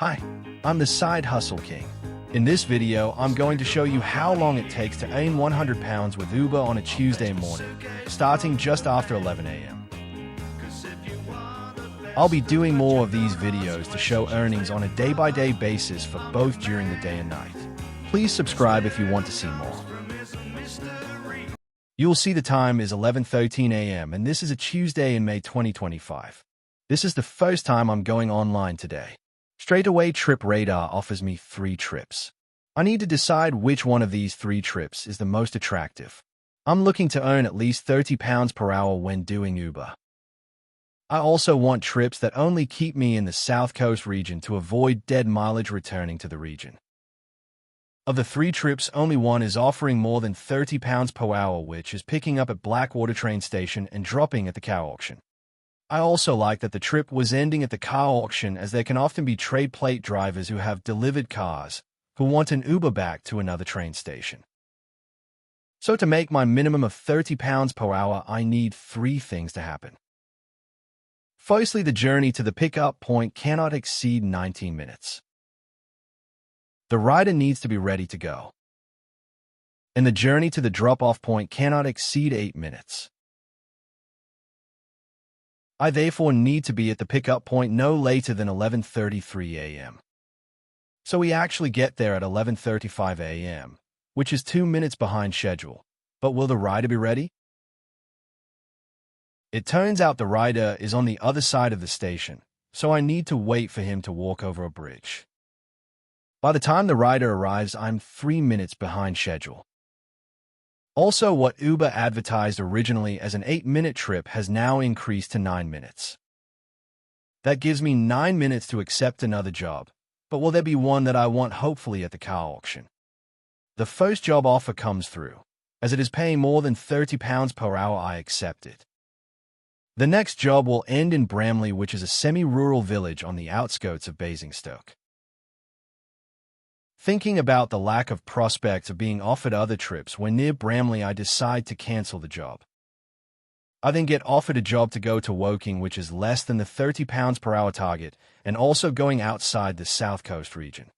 Hi, I'm the Side Hustle King. In this video, I'm going to show you how long it takes to earn £100 with Uber on a Tuesday morning, starting just after 11 a.m. I'll be doing more of these videos to show earnings on a day-by-day basis for both during the day and night. Please subscribe if you want to see more. You'll see the time is 11:13 a.m. and this is a Tuesday in May 2025. This is the first time I'm going online today. Straight away, Trip Radar offers me 3 trips. I need to decide which one of these 3 trips is the most attractive. I'm looking to earn at least £30 per hour when doing Uber. I also want trips that only keep me in the South Coast region to avoid dead mileage returning to the region. Of the 3 trips, only one is offering more than £30 per hour, which is picking up at Blackwater train station and dropping at the car auction. I also like that the trip was ending at the car auction, as there can often be trade plate drivers who have delivered cars who want an Uber back to another train station. So to make my minimum of £30 per hour, I need 3 things to happen. Firstly, the journey to the pickup point cannot exceed 19 minutes. The rider needs to be ready to go. And the journey to the drop-off point cannot exceed 8 minutes. I therefore need to be at the pickup point no later than 11:33 a.m. So we actually get there at 11:35 a.m., which is 2 minutes behind schedule. But will the rider be ready? It turns out the rider is on the other side of the station, so I need to wait for him to walk over a bridge. By the time the rider arrives, I'm 3 minutes behind schedule. Also, what Uber advertised originally as an 8-minute trip has now increased to 9 minutes. That gives me 9 minutes to accept another job, but will there be one that I want, hopefully at the car auction? The first job offer comes through. As it is paying more than £30 per hour, I accept it. The next job will end in Bramley, which is a semi-rural village on the outskirts of Basingstoke. Thinking about the lack of prospects of being offered other trips when near Bramley, I decide to cancel the job. I then get offered a job to go to Woking, which is less than the £30 per hour target, and also going outside the South Coast region.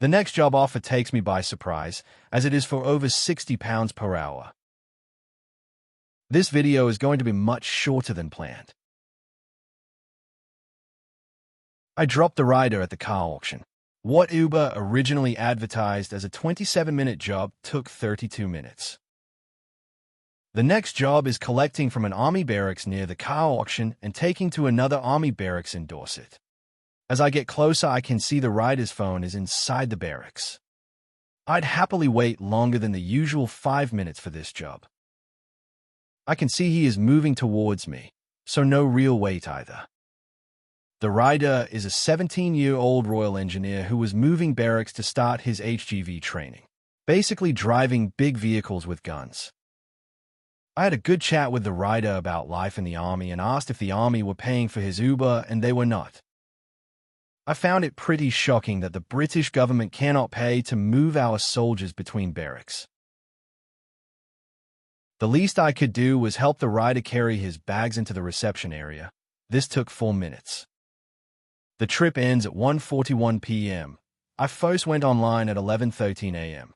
The next job offer takes me by surprise, as it is for over £60 per hour. This video is going to be much shorter than planned. I dropped the rider at the car auction. What Uber originally advertised as a 27-minute job took 32 minutes. The next job is collecting from an army barracks near the car auction and taking to another army barracks in Dorset. As I get closer, I can see the rider's phone is inside the barracks. I'd happily wait longer than the usual 5 minutes for this job. I can see he is moving towards me, so no real wait either. The rider is a 17-year-old Royal Engineer who was moving barracks to start his HGV training, basically driving big vehicles with guns. I had a good chat with the rider about life in the army and asked if the army were paying for his Uber, and they were not. I found it pretty shocking that the British government cannot pay to move our soldiers between barracks. The least I could do was help the rider carry his bags into the reception area. This took 4 minutes. The trip ends at 1:41 p.m. I first went online at 11:13 a.m.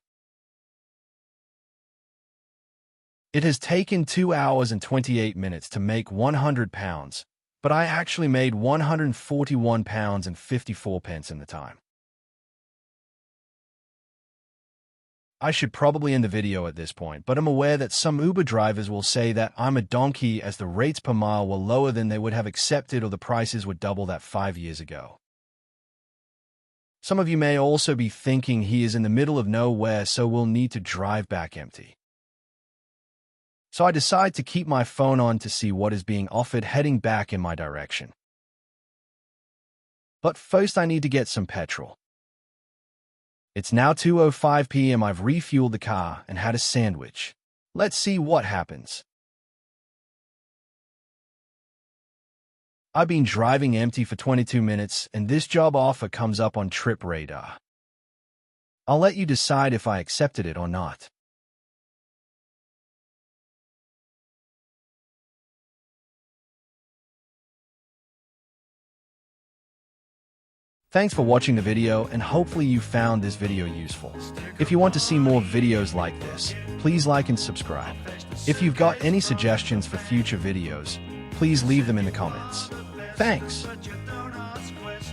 It has taken 2 hours and 28 minutes to make £100, but I actually made £141 and 54 pence in the time. I should probably end the video at this point, but I'm aware that some Uber drivers will say that I'm a donkey, as the rates per mile were lower than they would have accepted, or the prices were double that 5 years ago. Some of you may also be thinking he is in the middle of nowhere, so we'll need to drive back empty. So I decide to keep my phone on to see what is being offered, heading back in my direction. But first I need to get some petrol. It's now 2:05 p.m. I've refueled the car and had a sandwich. Let's see what happens. I've been driving empty for 22 minutes, and this job offer comes up on Trip Radar. I'll let you decide if I accepted it or not. Thanks for watching the video, and hopefully you found this video useful. If you want to see more videos like this, please like and subscribe. If you've got any suggestions for future videos, please leave them in the comments. Thanks!